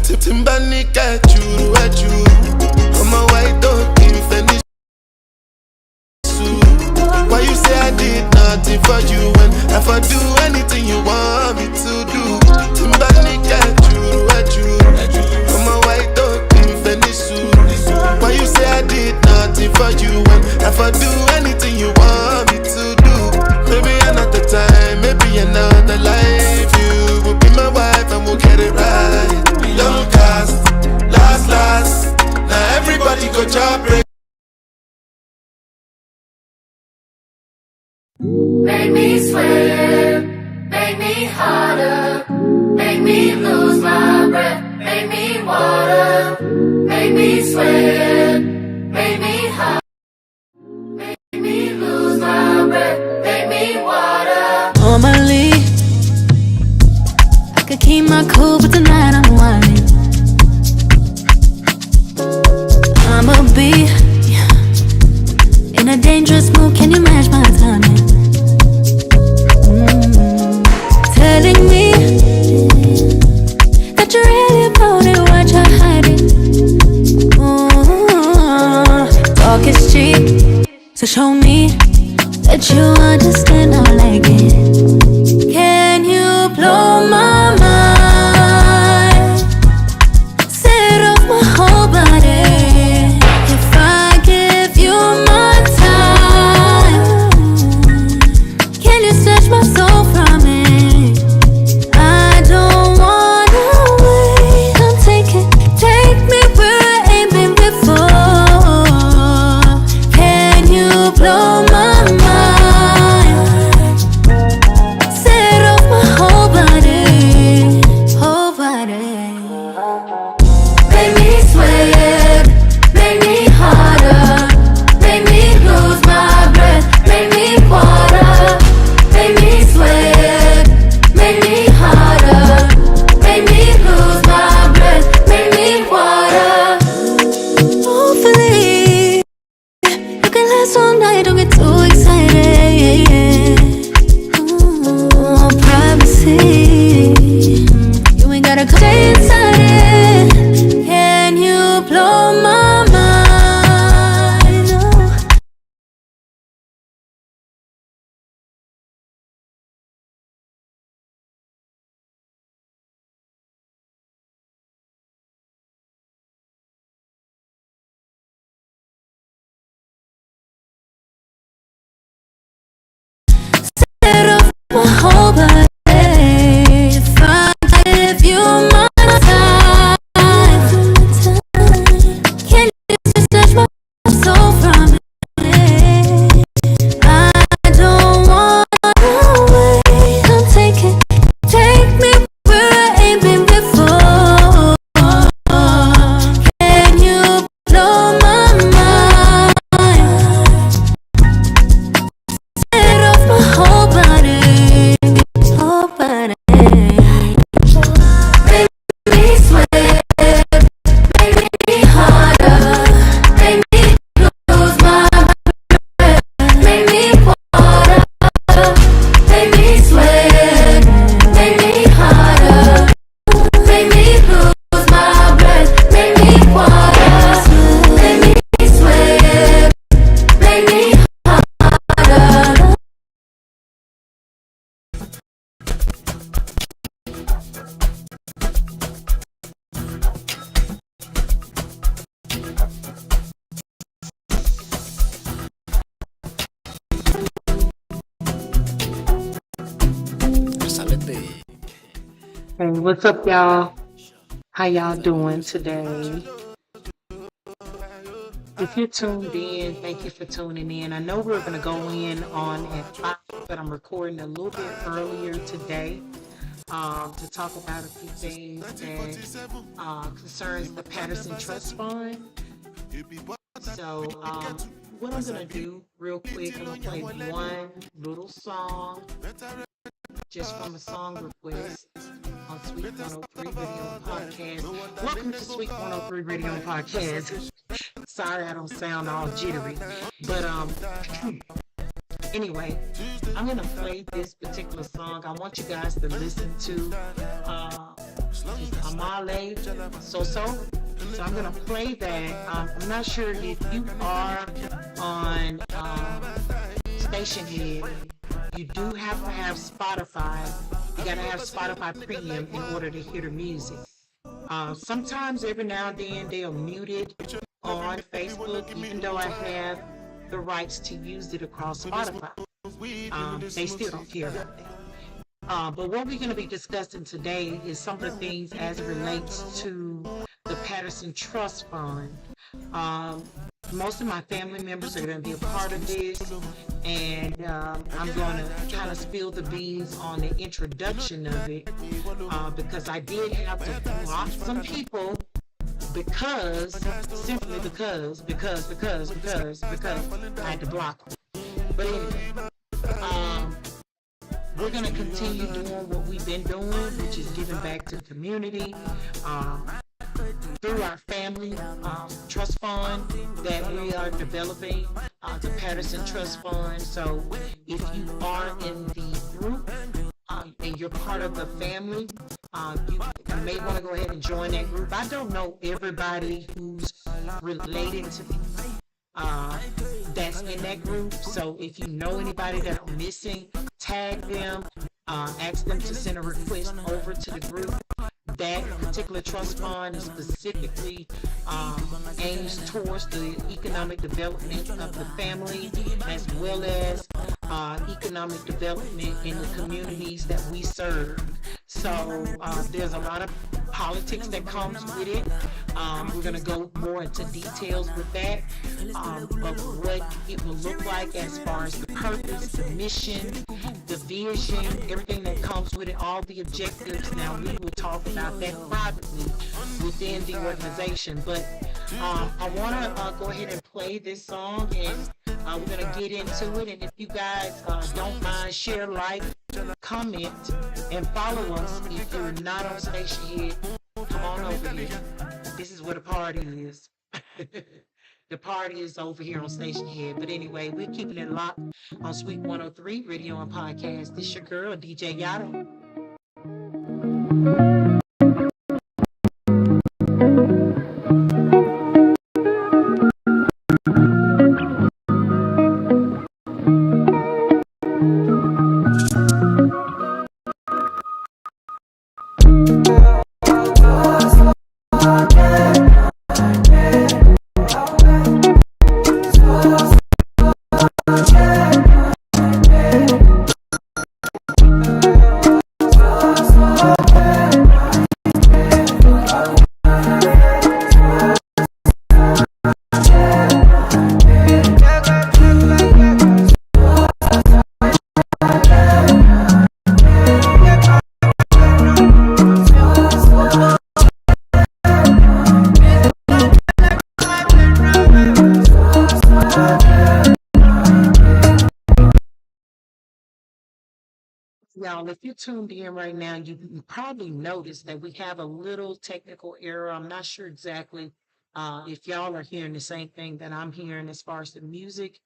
Timbani kachuru achuru. I'm a white dog in Fendi suit. Why you say I did nothing for you when if I do anything you want me to do? Timbani kachuru achuru. I'm a white dog in Fendi suit. Why you say I did nothing for you when if I do anything you want me to do? Maybe another time, maybe another life. You will be my wife and we'll get it right. Young cast, last. Now everybody go job break. Make me sweat, make me harder, make me lose my breath, make me water, make me sweat, make me harder, make me lose my breath, make me water. Normally, I could keep my cool, but tonight I'm whining. I'ma be in a dangerous mood, can you match my timing? Telling me that you're really about it, what you're hiding. Talk is cheap, so show me that you understand, I like it. Can you blow my mind? Set off my whole body. If I give you my time, can you snatch my soul from me? I don't wanna wait. Come take me where I ain't been before. Can you blow my mind? Set off my whole body, whole body. Make me sweat, make me harder, make me lose my breath, make me water, make me sweat, make me harder, make me lose my breath, make me water. Hopefully, you can last all night, don't get too excited. Privacy, you ain't gotta come stay inside it. Can you blow my mind? Oh. Set off my whole body. If I give you my time, can you just touch my soul from me? I don't wanna wait. Come take me where I ain't been before. Can you blow my mind? Set off my whole body, whole body. Make me sweat, make me harder, make me lose my breath, make me water, make me sweat, make me harder, make me lose my breath, make me water, make me sweat, make me harder. Hey, what's up, y'all? How y'all doing today? If you're tuned in, thank you for tuning in. I know we're going to go in on at 5, but I'm recording a little bit earlier today to talk about a few things that concerns the Patterson Trust Fund. So what I'm going to do real quick, I'm going to play one little song just from a song request on Sweet 103 Radio Podcast. Welcome to Sweet 103 Radio Podcast. Sorry I don't sound all jittery, but anyway, I'm gonna play this particular song. I want you guys to listen to is Amale So. So I'm gonna play that. I'm not sure if you are on Station Head. You do have to have Spotify. You gotta have Spotify Premium in order to hear the music. Sometimes every now and then they'll mute it on Facebook, even though I have the rights to use it across Spotify. They still don't care about that. But what we're going to be discussing today is some of the things as it relates to the Patterson Trust Fund. Most of my family members are going to be a part of this, and I'm going to kind of spill the beans on the introduction of it because I did have to block some people simply because I had to block them. But anyway, we're going to continue doing what we've been doing, which is giving back to the community through our family trust fund that we are developing, the Patterson Trust Fund. So if you are in the group and you're part of the family, you may want to go ahead and join that group. I don't know everybody who's related to me that's in that group. So if you know anybody that I'm missing, tag them, ask them to send a request over to the group. That particular trust fund is specifically aims towards the economic development of the family as well as economic development in the communities that we serve. So there's a lot of politics that comes with it. We're going to go more into details with that, of what it will look like as far as the purpose, the mission, the vision, everything that comes with it, all the objectives. Now, we will talk about that privately within the organization, but I want to go ahead and play this song, and we're going to get into it. And if you guys don't mind, share, like, comment, and follow us. If you're not on Station Head, come on over here. This is where the party is. The party is over here on Station Head. But anyway, we're keeping it locked on Sweet 103 Radio and Podcast. This your girl, DJ Yada. Y'all, if you're tuned in right now, you probably noticed that we have a little technical error. I'm not sure exactly if y'all are hearing the same thing that I'm hearing as far as the music.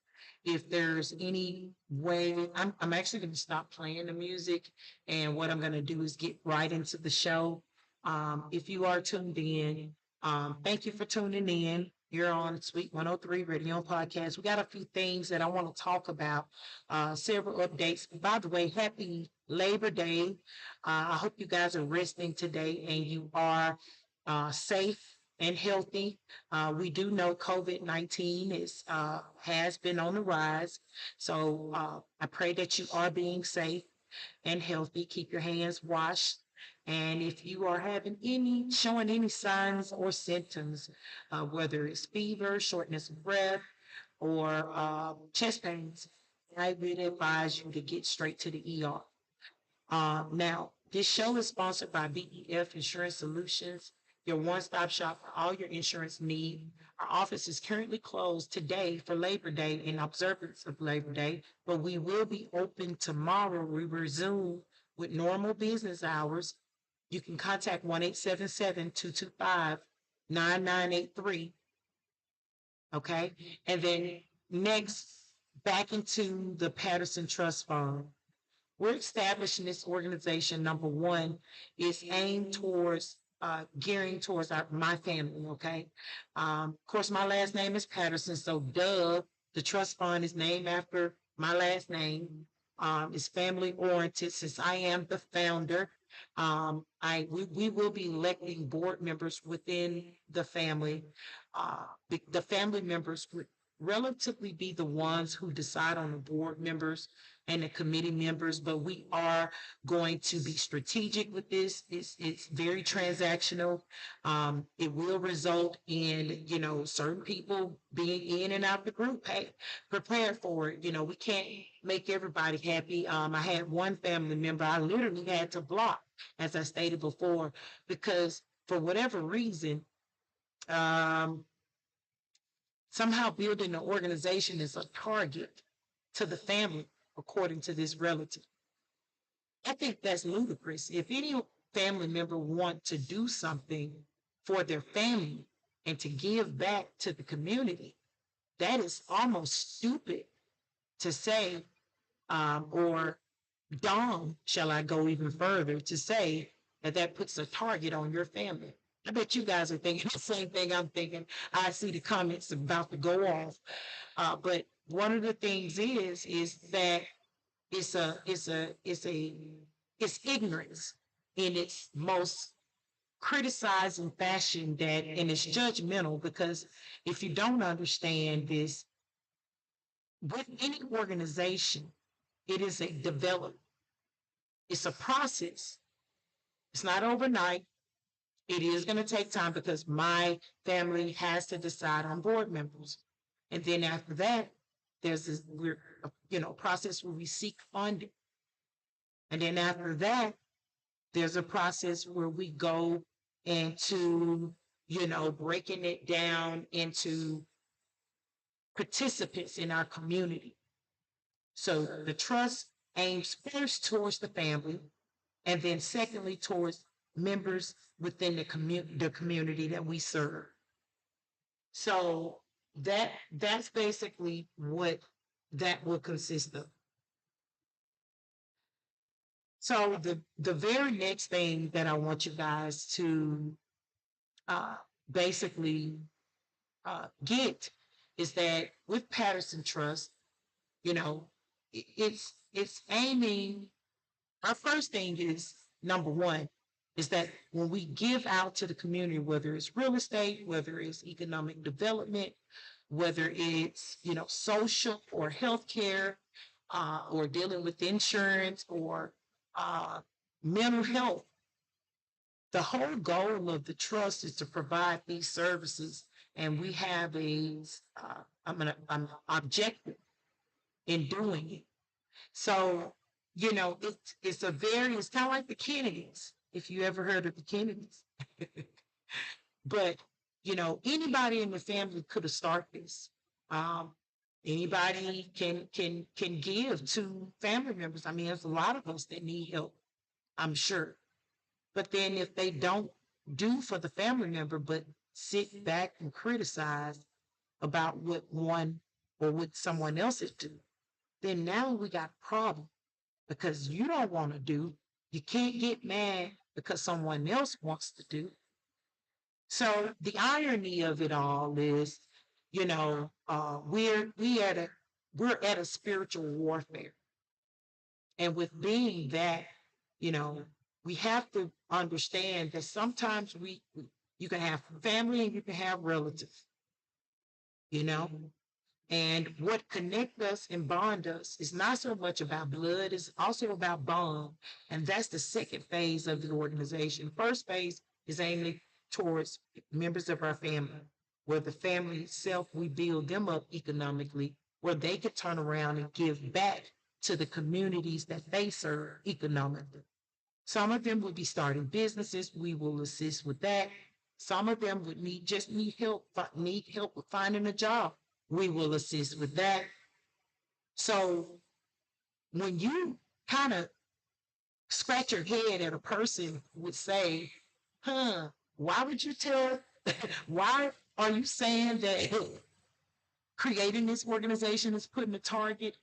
If there's any way, I'm actually going to stop playing the music, and what I'm going to do is get right into the show. If you are tuned in, thank you for tuning in. You're on Sweet 103 Radio and Podcast. We got a few things that I want to talk about, several updates. By the way, happy Labor Day. I hope you guys are resting today and you are safe and healthy. We do know COVID-19 has been on the rise. So I pray that you are being safe and healthy. Keep your hands washed. And if you are showing any signs or symptoms, whether it's fever, shortness of breath, or chest pains, I would advise you to get straight to the ER. Now, this show is sponsored by BEF Insurance Solutions, your one-stop shop for all your insurance needs. Our office is currently closed today for Labor Day in observance of Labor Day, but we will be open tomorrow. We resume with normal business hours. You can contact 1-877-225-9983. Okay. And then next, back into the Patterson Trust Fund. we're establishing this organization. Number one is aimed towards gearing towards my family. Okay. Of course, my last name is Patterson, so the trust fund is named after my last name. It's family oriented since I am the founder. We will be electing board members within the family. The family members would relatively be the ones who decide on the board members and the committee members, but we are going to be strategic with this. It's very transactional. It will result in, certain people being in and out the group. Hey, prepare for it. We can't make everybody happy. I had one family member I literally had to block, as I stated before, because for whatever reason, um, somehow building an organization is a target to the family, according to this relative. I think that's ludicrous. If any family member want to do something for their family and to give back to the community, that is almost stupid to say, or dumb, shall I go even further, to say that that puts a target on your family. I bet you guys are thinking the same thing I'm thinking. I see the comments about to go off. But one of the things is that it's ignorance in its most criticizing fashion, that, and it's judgmental, because if you don't understand this, with any organization, it is a development. It's a process. It's not overnight. It is going to take time, because my family has to decide on board members. And then after that, there's this process where we seek funding. And then after that, there's a process where we go into, breaking it down into participants in our community. So the trust aims first towards the family, and then secondly towards members within the community that we serve. So that's basically what that will consist of. So the very next thing that I want you guys to basically get is that with Patterson Trust, it's aiming. Our first thing is, number one, is that when we give out to the community, whether it's real estate, whether it's economic development, whether it's social or healthcare, or dealing with insurance, or mental health, the whole goal of the trust is to provide these services, and we have an objective in doing it. So, it's kind of like the Kennedys, if you ever heard of the Kennedys. But, anybody in the family could have started this. Anybody can give to family members. I mean, there's a lot of us that need help, I'm sure. But then if they don't do for the family member, but sit back and criticize about what one or what someone else is doing, then now we got a problem, because you don't want to do. You can't get mad because someone else wants to do. So the irony of it all is, we're at a spiritual warfare, and with being that, we have to understand that sometimes you can have family and you can have relatives, you know, and what connect us and bond us is not so much about blood, it's also about bond. And that's the second phase of the organization. First phase is aimed towards members of our family, where the family itself, we build them up economically, where they could turn around and give back to the communities that they serve economically. Some of them would be starting businesses. We will assist with that. Some of them would need help with finding a job. We will assist with that. So when you kind of scratch your head at a person who would say, why would you why are you saying that creating this organization is putting a target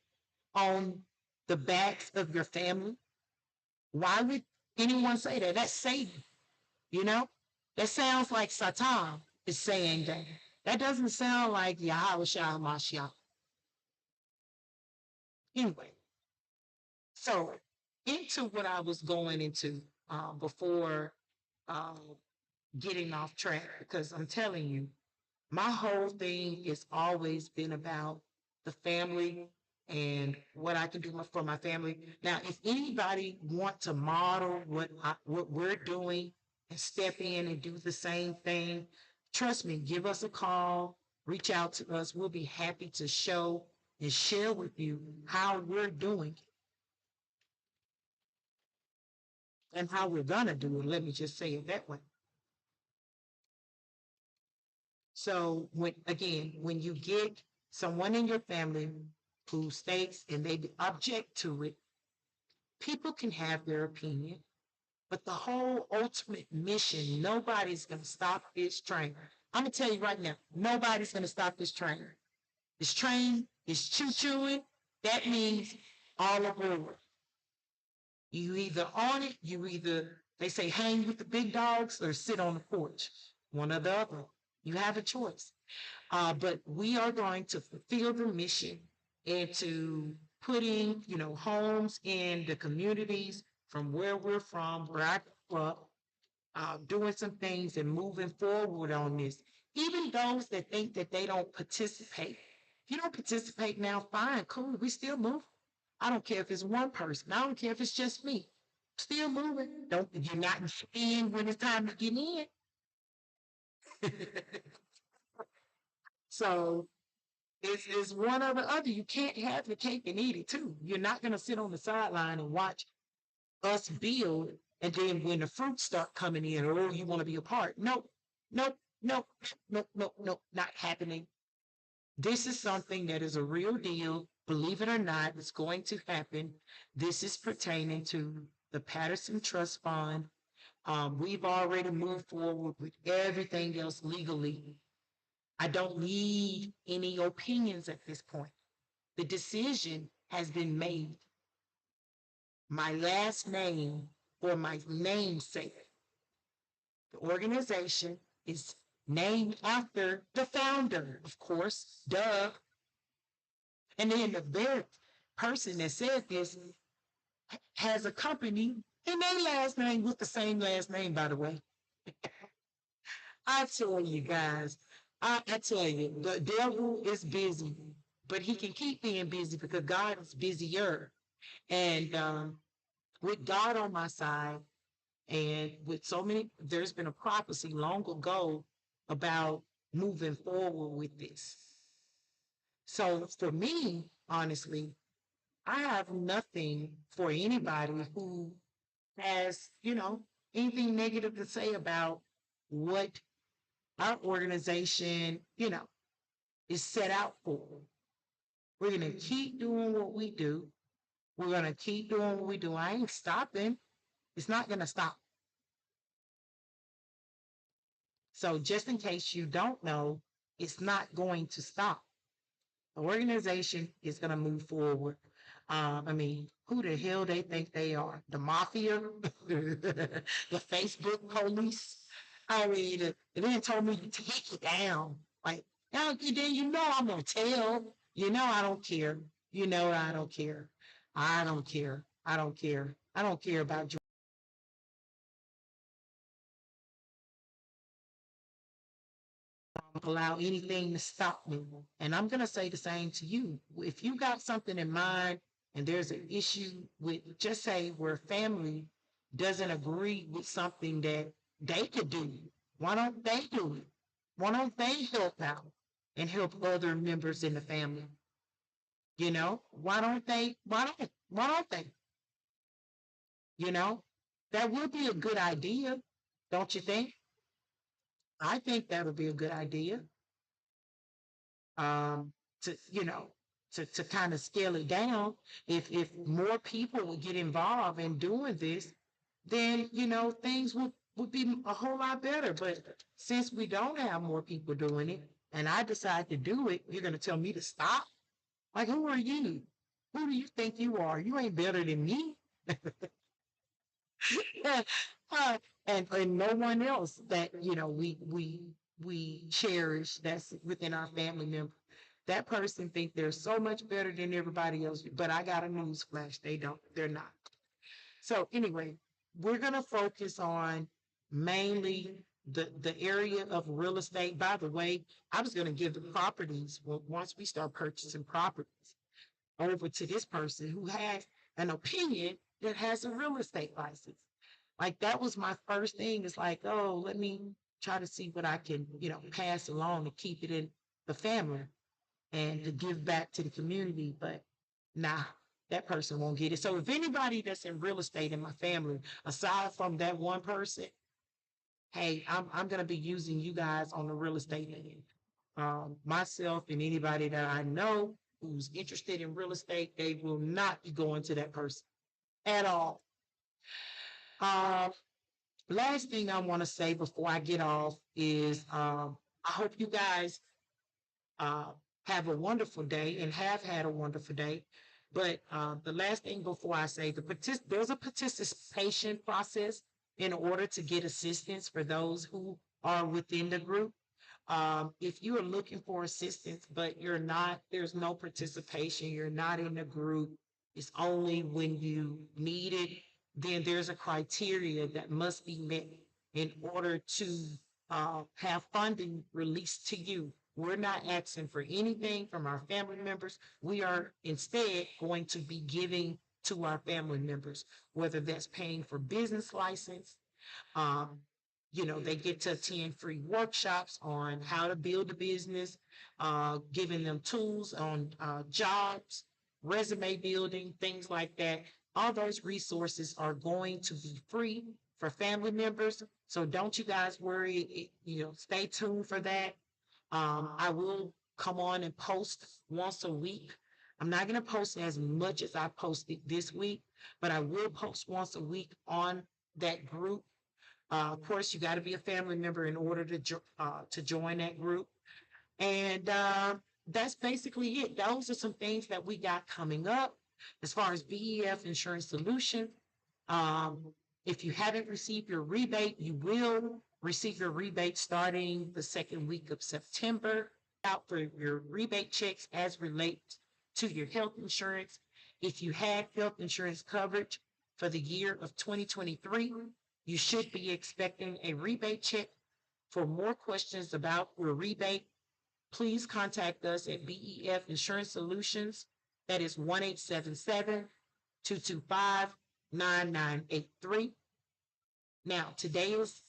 on the backs of your family. Why would anyone say that? That's Satan, you know? That sounds like Satan is saying that. That doesn't sound like Yahweh Shah Mashiach. Anyway, so into what I was going into before um, getting off track, because I'm telling you, my whole thing has always been about the family and what I can do for my family. Now, if anybody want to model what we're doing and step in and do the same thing, trust me, give us a call, reach out to us. We'll be happy to show and share with you how we're doing it and how we're gonna do it. Let me just say it that way. So when you get someone in your family who states and they object to it, people can have their opinion, but the whole ultimate mission, nobody's going to stop this train. I'm going to tell you right now, nobody's going to stop this train. This train is choo-chooing. That means all aboard. You either on it, they say hang with the big dogs or sit on the porch. One or the other. You have a choice. But we are going to fulfill the mission and to putting, homes in the communities from where we're from, where I grew up, doing some things and moving forward on this. Even those that think that they don't participate. If you don't participate now, fine, cool. We still move. I don't care if it's one person. I don't care if it's just me. Still moving. You're not in when it's time to get in. So it's one or the other. You can't have your cake and eat it too. You're not going to sit on the sideline and watch us build, and then when the fruits start coming in, oh, you want to be a part. Nope, nope, nope, nope, nope, nope, not happening. This is something that is a real deal. Believe it or not, it's going to happen. This is pertaining to the Patterson Trust Fund. We've already moved forward with everything else legally. I don't need any opinions at this point. The decision has been made. My last name or my namesake. The organization is named after the founder, of course, duh. And then the very person that said this has a company and their last name with the same last name, by the way. I tell you guys, I tell you, the devil is busy, but he can keep being busy because God is busier. And with God on my side, and with so many, there's been a prophecy long ago about moving forward with this. So for me, honestly, I have nothing for anybody who has, anything negative to say about what our organization, is set out for. We're going to keep doing what we do. We're going to keep doing what we do. I ain't stopping. It's not going to stop. So just in case you don't know, it's not going to stop. The organization is going to move forward. Who the hell they think they are? The mafia? The Facebook police? They didn't told me to take it down. Like, now, then I'm going to tell. I don't care. I don't care. I don't care. I don't care. I don't care about you. Allow anything to stop me. And I'm going to say the same to you. If you got something in mind and there's an issue with, just say where family doesn't agree with something that they could do, why don't they do it? Why don't they help out and help other members in the family? Why don't they? Why don't they? That would be a good idea, don't you think? I think that would be a good idea. To to kind of scale it down. If more people would get involved in doing this, then things would be a whole lot better. But since we don't have more people doing it, and I decide to do it, you're going to tell me to stop? Like, who are you? Who do you think you are? You ain't better than me. Uh, and no one else that we cherish that's within our family member. That person think they're so much better than everybody else. But I got a news flash. They don't. They're not. So anyway, we're gonna focus on mainly the area of real estate. By the way, I was gonna give the properties once we start purchasing properties over to this person who has an opinion that has a real estate license. Like that was my first thing. It's like, oh, let me try to see what I can, pass along to keep it in the family and to give back to the community. But nah, that person won't get it. So if anybody that's in real estate in my family, aside from that one person, hey, I'm gonna be using you guys on the real estate end. Myself and anybody that I know who's interested in real estate, they will not be going to that person at all. Um, Last thing I want to say before I get off is I hope you guys uh, have a wonderful day and have had a wonderful day. But the last thing before I say, there's a participation process in order to get assistance for those who are within the group. If you are looking for assistance, but you're not, there's no participation, you're not in the group, it's only when you need it, then there's a criteria that must be met in order to have funding released to you. We're not asking for anything from our family members. We are instead going to be giving to our family members, whether that's paying for business license, um, they get to attend free workshops on how to build a business, giving them tools on jobs, resume building, things like that. All those resources are going to be free for family members. So don't you guys worry, stay tuned for that. I will come on and post once a week. I'm not going to post as much as I posted this week, but I will post once a week on that group. Of course, you got to be a family member in order to join that group. And that's basically it. Those are some things that we got coming up as far as BEF Insurance Solution. Um, if you haven't received your rebate, you will receive your rebate starting the second week of September. Out for your rebate checks as relates to your health insurance. If you had health insurance coverage for the year of 2023, you should be expecting a rebate check. For more questions about your rebate, please contact us at BEF Insurance Solutions. That is 1-877-225-9983. Now, today is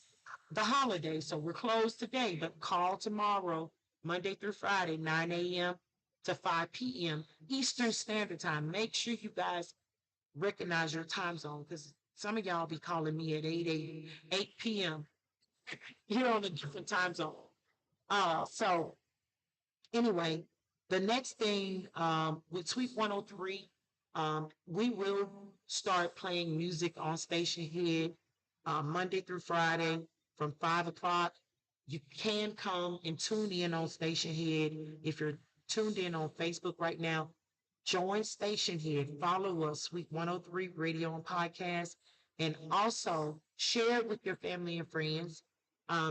the holiday, so we're closed today, but call tomorrow, Monday through Friday, 9 a.m. to 5 p.m. Eastern Standard Time. Make sure you guys recognize your time zone because some of y'all be calling me at 8 p.m. You're on a different time zone. So anyway, the next thing with Sweet 103, we will start playing music on Station Head Monday through Friday from 5 o'clock. You can come and tune in on Station Head. If you're tuned in on Facebook right now, join Station Head. Follow us, Sweet 103 Radio and Podcast, and also share it with your family and friends.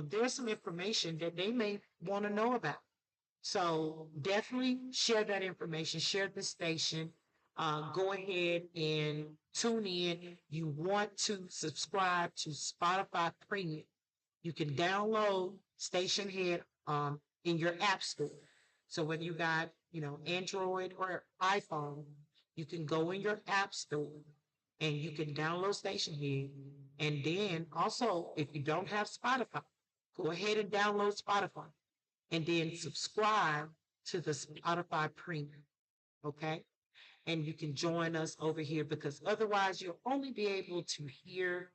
There's some information that they may want to know about. So definitely share that information, share the station. Go ahead and tune in. You want to subscribe to Spotify Premium. You can download Station Head in your app store. So whether you got, Android or iPhone, you can go in your app store and you can download Station Head. And then also, if you don't have Spotify, go ahead and download Spotify and then subscribe to the Spotify Premium. Okay? And you can join us over here because otherwise you'll only be able to hear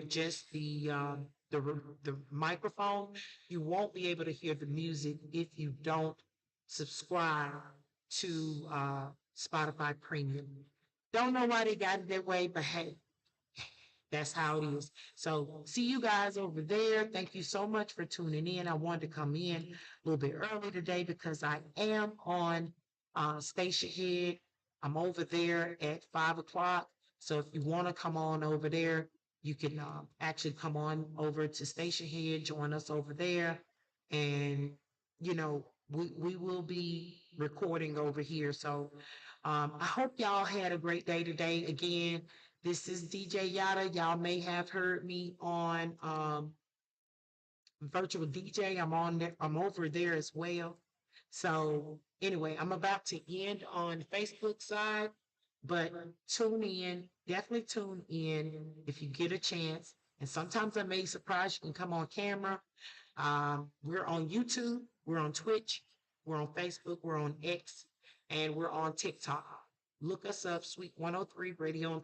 just the microphone. You won't be able to hear the music if you don't subscribe to Spotify Premium. Don't know why they got it that way, but hey, That's how it is. So see you guys over there. Thank you so much for tuning in. I wanted to come in a little bit early today because I am on Station Head. I'm over there at 5 o'clock. So if you want to come on over there, you can actually come on over to Station Head, join us over there. And, you know, we will be recording over here. So I hope y'all had a great day today. Again, this is DJ Yada. Y'all may have heard me on Virtual DJ. I'm on there. I'm over there as well. So anyway, I'm about to end on Facebook side, but tune in. Definitely tune in if you get a chance. And sometimes I may surprise you can come on camera. We're on YouTube. We're on Twitch. We're on Facebook. We're on X. And we're on TikTok. Look us up, Sweet 103 Radio and